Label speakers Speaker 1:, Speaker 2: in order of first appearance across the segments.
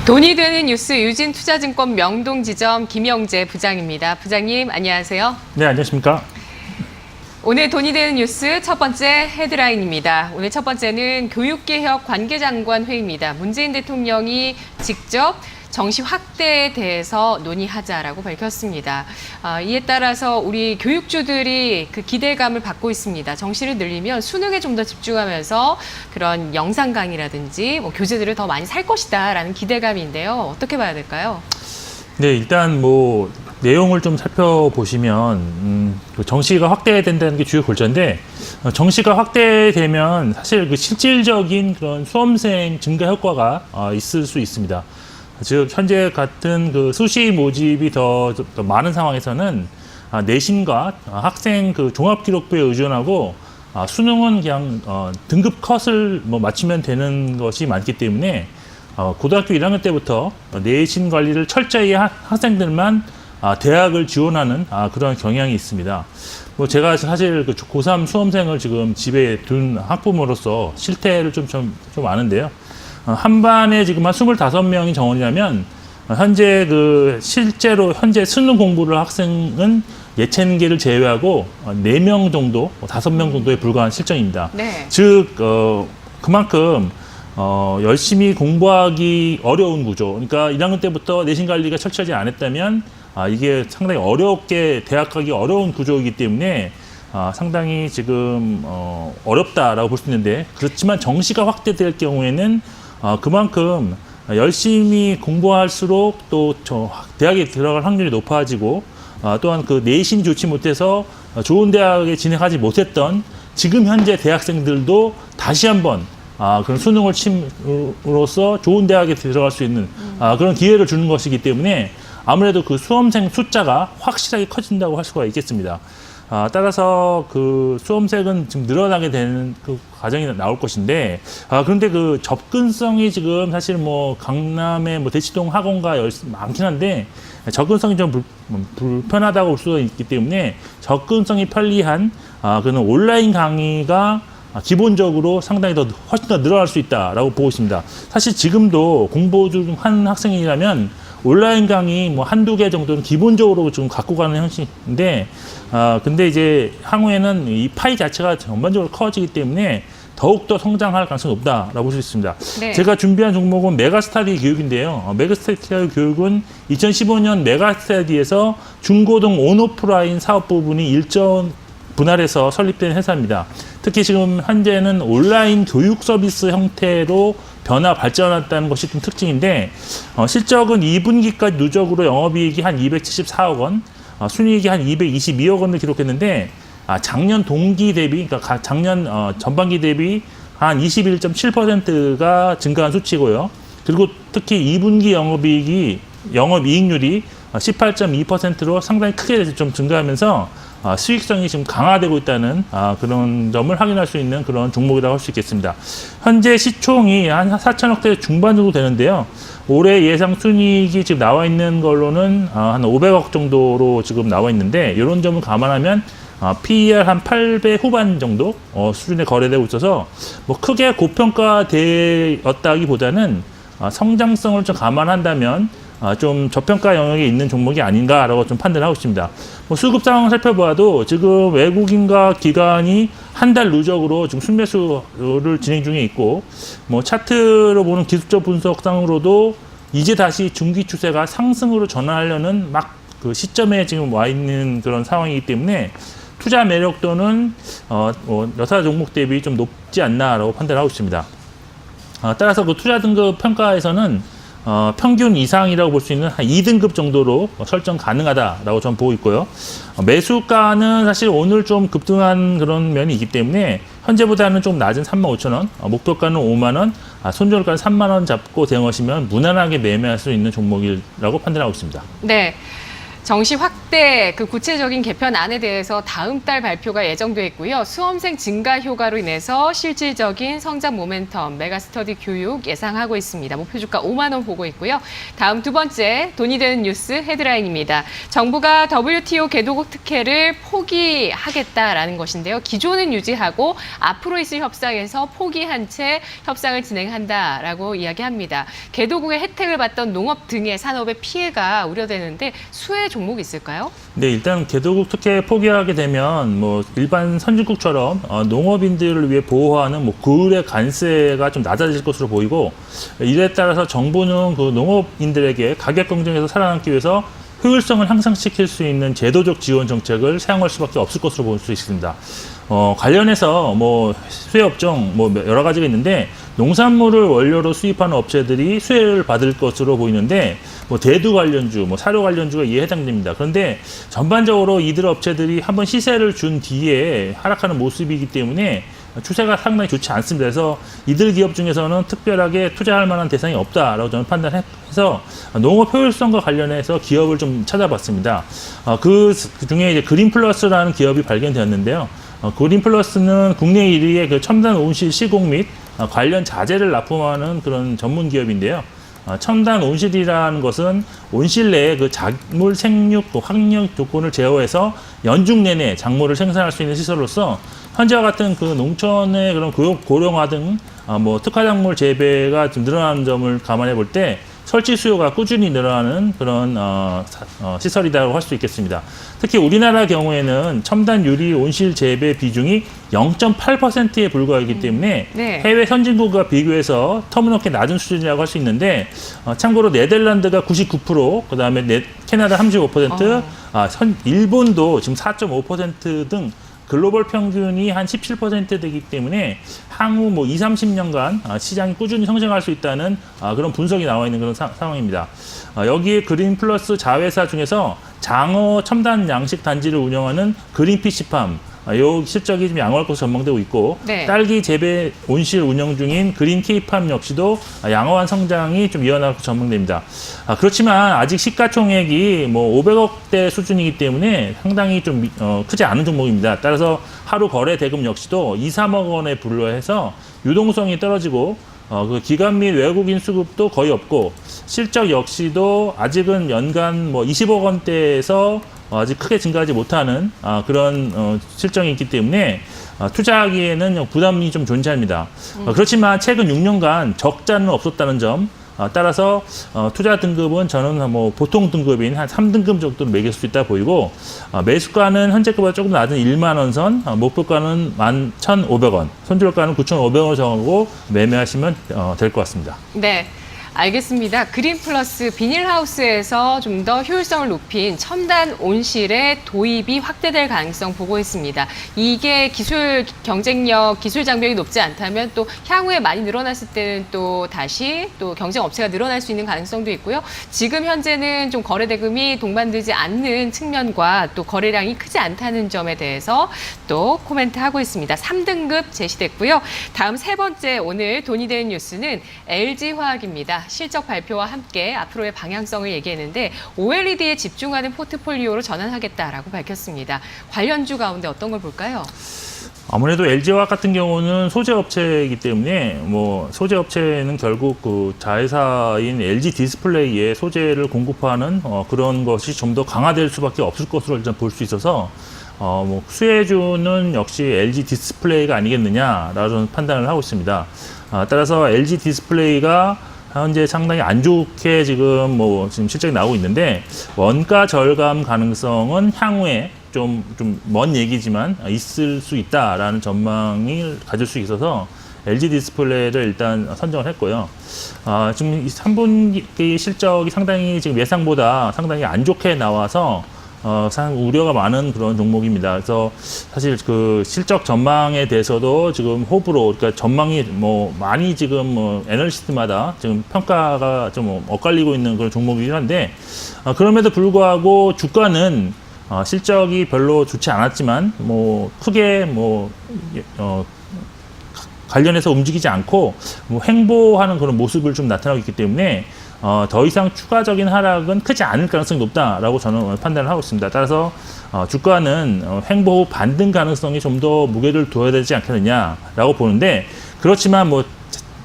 Speaker 1: 돈이 되는 뉴스 유진투자증권 명동지점 김영재 부장입니다. 부장님 안녕하세요.
Speaker 2: 네, 안녕하십니까.
Speaker 1: 오늘 돈이 되는 뉴스 첫 번째 헤드라인입니다. 오늘 첫 번째는 교육개혁 관계장관 회의입니다. 문재인 대통령이 직접 정시 확대에 대해서 논의하자라고 밝혔습니다. 이에 따라서 우리 교육주들이 그 기대감을 받고 있습니다. 정시를 늘리면 수능에 좀 더 집중하면서 그런 영상 강의라든지 교재들을 더 많이 살 것이다라는 기대감인데요. 어떻게 봐야 될까요?
Speaker 2: 네, 일단 내용을 좀 살펴보시면 정시가 확대된다는 게 주요 골자인데 정시가 확대되면 사실 그 실질적인 그런 수험생 증가 효과가 있을 수 있습니다. 즉 현재 같은 그 수시 모집이 더 많은 상황에서는 내신과 학생 그 종합기록부에 의존하고 수능은 그냥 등급 컷을 맞추면 되는 것이 많기 때문에 고등학교 1학년 때부터 내신 관리를 철저히 한 학생들만 대학을 지원하는 그런 경향이 있습니다. 제가 사실 그 고3 수험생을 지금 집에 둔 학부모로서 실태를 좀 아는데요. 한 반에 지금 한 25명이 정원이라면 현재 실제로 현재 수능 공부를 학생은 예체능계를 제외하고 4명 정도, 5명 정도에 불과한 실정입니다.
Speaker 1: 네.
Speaker 2: 즉 그만큼 열심히 공부하기 어려운 구조. 그러니까 1학년 때부터 내신 관리가 철저하지 않았다면 이게 상당히 어렵게 대학 가기 어려운 구조이기 때문에 상당히 지금 어렵다라고 볼 수 있는데, 그렇지만 정시가 확대될 경우에는 그만큼 열심히 공부할수록 또 대학에 들어갈 확률이 높아지고 또한 그 내신이 좋지 못해서 좋은 대학에 진학하지 못했던 지금 현재 대학생들도 다시 한번 그런 수능을 침으로써 좋은 대학에 들어갈 수 있는 그런 기회를 주는 것이기 때문에 아무래도 그 수험생 숫자가 확실하게 커진다고 할 수가 있겠습니다. 따라서 그 수험생은 지금 늘어나게 되는 그 과정이 나올 것인데, 그런데 그 접근성이 지금 사실 강남의 대치동 학원가 많긴 한데 접근성이 좀 불편하다고 볼 수가 있기 때문에 접근성이 편리한 그런 온라인 강의가 기본적으로 상당히 훨씬 더 늘어날 수 있다라고 보고 있습니다. 사실 지금도 공부 중 한 학생이라면 온라인 강의 한두 개 정도는 기본적으로 좀 갖고 가는 형식인데, 근데 이제 향후에는 이 파이 자체가 전반적으로 커지기 때문에 더욱더 성장할 가능성이 높다라고 볼 수 있습니다. 네. 제가 준비한 종목은 메가스터디 교육인데요. 메가스터디 교육은 2015년 메가스터디에서 중고등 온오프라인 사업 부분이 일정 분할해서 설립된 회사입니다. 특히 지금 현재는 온라인 교육 서비스 형태로 발전했다는 것이 좀 특징인데, 실적은 2분기까지 누적으로 영업이익이 한 274억 원, 순이익이 한 222억 원을 기록했는데, 작년 동기 대비, 그러니까 작년 전반기 대비 한 21.7%가 증가한 수치고요. 그리고 특히 2분기 영업이익률이 18.2%로 상당히 크게 좀 증가하면서 수익성이 지금 강화되고 있다는 그런 점을 확인할 수 있는 그런 종목이라고 할 수 있겠습니다. 현재 시총이 한 4천억대 중반 정도 되는데요. 올해 예상 순이익이 지금 나와 있는 걸로는 한 500억 정도로 지금 나와 있는데, 이런 점을 감안하면 PER 한 8배 후반 정도 수준에 거래되고 있어서 크게 고평가되었다기보다는 성장성을 좀 감안한다면 좀 저평가 영역에 있는 종목이 아닌가라고 좀 판단하고 있습니다. 수급 상황을 살펴봐도 지금 외국인과 기관이 한 달 누적으로 지금 순매수를 진행 중에 있고, 차트로 보는 기술적 분석상으로도 이제 다시 중기 추세가 상승으로 전환하려는 그 시점에 지금 와 있는 그런 상황이기 때문에 투자 매력도는 여타 종목 대비 좀 높지 않나라고 판단하고 있습니다. 따라서 그 투자 등급 평가에서는 평균 이상이라고 볼 수 있는 한 2등급 정도로 설정 가능하다라고 저는 보고 있고요. 매수가는 사실 오늘 좀 급등한 그런 면이 있기 때문에 현재보다는 좀 낮은 35,000원, 목표가는 5만원, 손절가는 3만원 잡고 대응하시면 무난하게 매매할 수 있는 종목이라고 판단하고 있습니다.
Speaker 1: 네. 정시 확대 그 구체적인 개편안에 대해서 다음 달 발표가 예정돼 있고요. 수험생 증가 효과로 인해서 실질적인 성장 모멘텀, 메가스터디 교육 예상하고 있습니다. 목표 주가 5만 원 보고 있고요. 다음 두 번째 돈이 되는 뉴스 헤드라인입니다. 정부가 WTO 개도국 특혜를 포기하겠다라는 것인데요. 기존은 유지하고 앞으로 있을 협상에서 포기한 채 협상을 진행한다라고 이야기합니다. 개도국의 혜택을 받던 농업 등의 산업의 피해가 우려되는데 수혜 종목이 있을까요?
Speaker 2: 네, 일단 개도국 특혜 포기하게 되면 뭐 일반 선진국처럼 농업인들을 위해 보호하는 뭐 고율의 관세가 좀 낮아질 것으로 보이고, 이에 따라서 정부는 그 농업인들에게 가격 경쟁에서 살아남기 위해서 효율성을 향상시킬 수 있는 제도적 지원 정책을 사용할 수밖에 없을 것으로 볼 수 있습니다. 관련해서 뭐 수혜 업종 뭐 여러 가지가 있는데, 농산물을 원료로 수입하는 업체들이 수혜를 받을 것으로 보이는데, 뭐 대두 관련주, 뭐 사료 관련주가 이에 해당됩니다. 그런데 전반적으로 이들 업체들이 한번 시세를 준 뒤에 하락하는 모습이기 때문에 추세가 상당히 좋지 않습니다. 그래서 이들 기업 중에서는 특별하게 투자할 만한 대상이 없다라고 저는 판단해서 농업 효율성과 관련해서 기업을 좀 찾아봤습니다. 그 중에 이제 그린플러스라는 기업이 발견되었는데요. 그린플러스는 국내 1위의 그 첨단 온실 시공 및 관련 자재를 납품하는 그런 전문 기업인데요. 첨단 온실이라는 것은 온실 내에 그 작물 생육, 학력 조건을 제어해서 연중 내내 작물을 생산할 수 있는 시설로서 현재와 같은 그 농촌의 그런 고령화 등 뭐 특화작물 재배가 좀 늘어나는 점을 감안해 볼 때 설치 수요가 꾸준히 늘어나는 그런 시설이라고 할 수 있겠습니다. 특히 우리나라 경우에는 첨단 유리 온실 재배 비중이 0.8%에 불과하기 때문에
Speaker 1: 네.
Speaker 2: 해외 선진국과 비교해서 터무니없게 낮은 수준이라고 할 수 있는데, 참고로 네덜란드가 99%, 그다음에 캐나다 35%, 일본도 지금 4.5% 등 글로벌 평균이 한 17% 되기 때문에 향후 뭐 20, 30년간 시장이 꾸준히 성장할 수 있다는 그런 분석이 나와 있는 그런 상황입니다. 여기에 그린플러스 자회사 중에서 장어 첨단 양식 단지를 운영하는 그린피시팜, 요 실적이 좀 양호할 것으로 전망되고 있고,
Speaker 1: 네.
Speaker 2: 딸기 재배 온실 운영 중인 그린 K팜 역시도 양호한 성장이 좀 이어날 것으로 전망됩니다. 그렇지만 아직 시가총액이 뭐 500억대 수준이기 때문에 상당히 좀 크지 않은 종목입니다. 따라서 하루 거래 대금 역시도 2, 3억 원에 불과해서 유동성이 떨어지고, 그 기관 및 외국인 수급도 거의 없고, 실적 역시도 아직은 연간 뭐 20억 원대에서 아직 크게 증가하지 못하는 그런 실정이 있기 때문에 투자하기에는 부담이 좀 존재합니다. 그렇지만 최근 6년간 적자는 없었다는 점, 따라서 투자 등급은 저는 뭐 보통 등급인 한 3등급 정도로 매길 수 있다 보이고, 매수가는 현재가보다 조금 낮은 1만 원 선, 목표가는 11,500원, 손절가는 9,500원 정하고 매매하시면 될 것 같습니다.
Speaker 1: 네. 알겠습니다. 그린플러스 비닐하우스에서 좀 더 효율성을 높인 첨단 온실의 도입이 확대될 가능성 보고 있습니다. 이게 기술 경쟁력, 기술 장벽이 높지 않다면 또 향후에 많이 늘어났을 때는 또 다시 또 경쟁 업체가 늘어날 수 있는 가능성도 있고요. 지금 현재는 좀 거래 대금이 동반되지 않는 측면과 또 거래량이 크지 않다는 점에 대해서 또 코멘트하고 있습니다. 3등급 제시됐고요. 다음 세 번째 오늘 돈이 되는 뉴스는 LG화학입니다. 실적 발표와 함께 앞으로의 방향성을 얘기했는데 OLED에 집중하는 포트폴리오로 전환하겠다라고 밝혔습니다. 관련주 가운데 어떤 걸 볼까요?
Speaker 2: 아무래도 LG화학 같은 경우는 소재 업체이기 때문에 뭐 소재 업체는 결국 그 자회사인 LG 디스플레이에 소재를 공급하는 그런 것이 좀 더 강화될 수밖에 없을 것으로 일단 볼 수 있어서 뭐 수혜주는 역시 LG 디스플레이가 아니겠느냐라는 판단을 하고 있습니다. 따라서 LG 디스플레이가 현재 상당히 안 좋게 지금 실적이 나오고 있는데, 원가 절감 가능성은 향후에 좀 먼 얘기지만 있을 수 있다라는 전망을 가질 수 있어서 LG 디스플레이를 일단 선정을 했고요. 지금 3분기 실적이 상당히 지금 예상보다 상당히 안 좋게 나와서 상당히 우려가 많은 그런 종목입니다. 그래서 사실 그 실적 전망에 대해서도 지금 호불호, 그러니까 전망이 뭐 많이 지금 애널리스트마다 지금 평가가 좀 엇갈리고 있는 그런 종목이긴 한데, 그럼에도 불구하고 주가는 실적이 별로 좋지 않았지만 뭐 크게 관련해서 움직이지 않고 뭐 횡보하는 그런 모습을 좀 나타나고 있기 때문에 더 이상 추가적인 하락은 크지 않을 가능성이 높다라고 저는 판단을 하고 있습니다. 따라서 주가는 횡보 후 반등 가능성이 좀 더 무게를 둬야 되지 않겠느냐라고 보는데, 그렇지만 뭐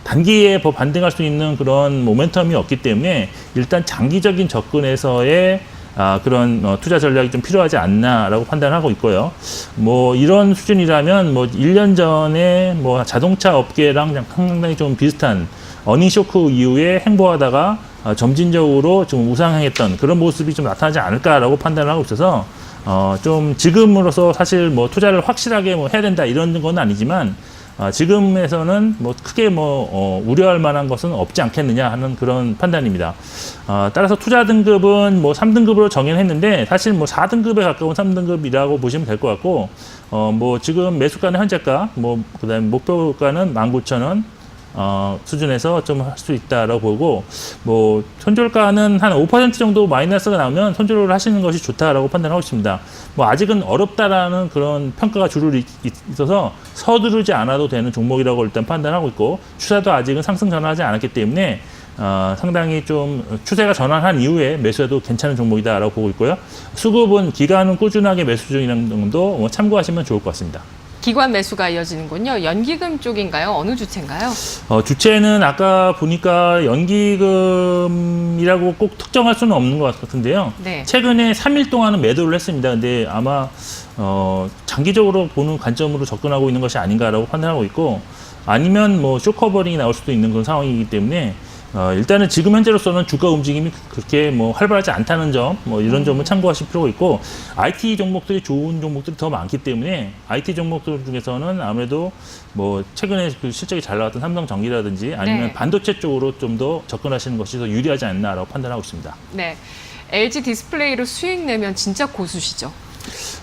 Speaker 2: 단기에 반등할 수 있는 그런 모멘텀이 없기 때문에 일단 장기적인 접근에서의 그런 투자 전략이 좀 필요하지 않나라고 판단하고 있고요. 뭐 이런 수준이라면 뭐 1년 전에 뭐 자동차 업계랑 상당히 좀 비슷한 어닝 쇼크 이후에 행보하다가 점진적으로 좀 우상향했던 그런 모습이 좀 나타나지 않을까라고 판단을 하고 있어서 좀 지금으로서 사실 뭐 투자를 확실하게 뭐 해야 된다 이런 건 아니지만 지금에서는 뭐 크게 우려할 만한 것은 없지 않겠느냐 하는 그런 판단입니다. 따라서 투자 등급은 뭐 3등급으로 정의했는데 사실 뭐 4등급에 가까운 3등급이라고 보시면 될 것 같고, 뭐 지금 매수가는 현재가 그다음에 목표가는 19,000원 수준에서 좀 할 수 있다라고 보고, 뭐 손절가는 한 5% 정도 마이너스가 나오면 손절을 하시는 것이 좋다라고 판단하고 있습니다. 뭐 아직은 어렵다라는 그런 평가가 주로 있어서 서두르지 않아도 되는 종목이라고 일단 판단하고 있고, 추세도 아직은 상승 전환하지 않았기 때문에 상당히 좀 추세가 전환한 이후에 매수해도 괜찮은 종목이다라고 보고 있고요. 수급은 기간은 꾸준하게 매수 중이라는 정도 참고하시면 좋을 것 같습니다.
Speaker 1: 기관 매수가 이어지는군요. 연기금 쪽인가요? 어느 주체인가요?
Speaker 2: 주체는 아까 보니까 연기금이라고 꼭 특정할 수는 없는 것 같은데요.
Speaker 1: 네.
Speaker 2: 최근에 3일 동안은 매도를 했습니다. 근데 아마 장기적으로 보는 관점으로 접근하고 있는 것이 아닌가라고 판단하고 있고, 아니면 뭐 쇼커버링이 나올 수도 있는 그런 상황이기 때문에 일단은 지금 현재로서는 주가 움직임이 그렇게 뭐 활발하지 않다는 점, 뭐 이런 점을 참고하실 필요가 있고, IT 종목들이 좋은 종목들이 더 많기 때문에 IT 종목들 중에서는 아무래도 뭐 최근에 그 실적이 잘 나왔던 삼성전기라든지 아니면
Speaker 1: 네.
Speaker 2: 반도체 쪽으로 좀 더 접근하시는 것이 더 유리하지 않나라고 판단하고 있습니다.
Speaker 1: 네. LG 디스플레이로 수익 내면 진짜 고수시죠?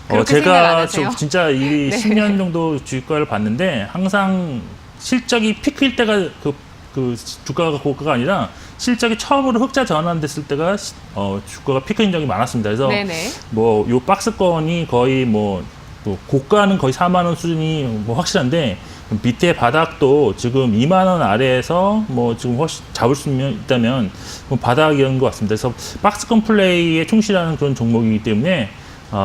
Speaker 1: 그렇게 생각 안
Speaker 2: 제가
Speaker 1: 하세요?
Speaker 2: 진짜 이
Speaker 1: 네.
Speaker 2: 10년 정도 주가를 봤는데 항상 실적이 피크일 때가 그 주가가 고가가 아니라 실적이 처음으로 흑자 전환됐을 때가 주가가 피크인 적이 많았습니다. 그래서
Speaker 1: 네네.
Speaker 2: 뭐 요 박스권이 거의 뭐 고가는 거의 4만 원 수준이 뭐 확실한데, 밑에 바닥도 지금 2만 원 아래에서 뭐 지금 훨씬 잡을 수 있다면 바닥이었는 것 같습니다. 그래서 박스권 플레이에 충실하는 그런 종목이기 때문에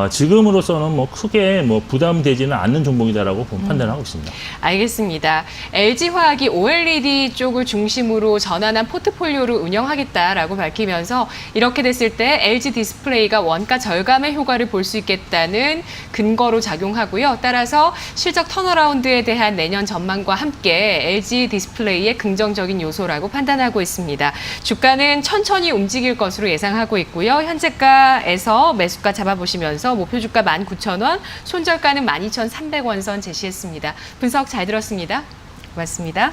Speaker 2: 지금으로서는 뭐 크게 뭐 부담되지는 않는 종목이다라고 판단하고 있습니다.
Speaker 1: 알겠습니다. LG화학이 OLED 쪽을 중심으로 전환한 포트폴리오를 운영하겠다라고 밝히면서 이렇게 됐을 때 LG 디스플레이가 원가 절감의 효과를 볼 수 있겠다는 근거로 작용하고요. 따라서 실적 턴어라운드에 대한 내년 전망과 함께 LG 디스플레이의 긍정적인 요소라고 판단하고 있습니다. 주가는 천천히 움직일 것으로 예상하고 있고요. 현재가에서 매수가 잡아보시면 목표 주가 19,000원, 손절가는 12,300원 선 제시했습니다. 분석 잘 들었습니다. 고맙습니다.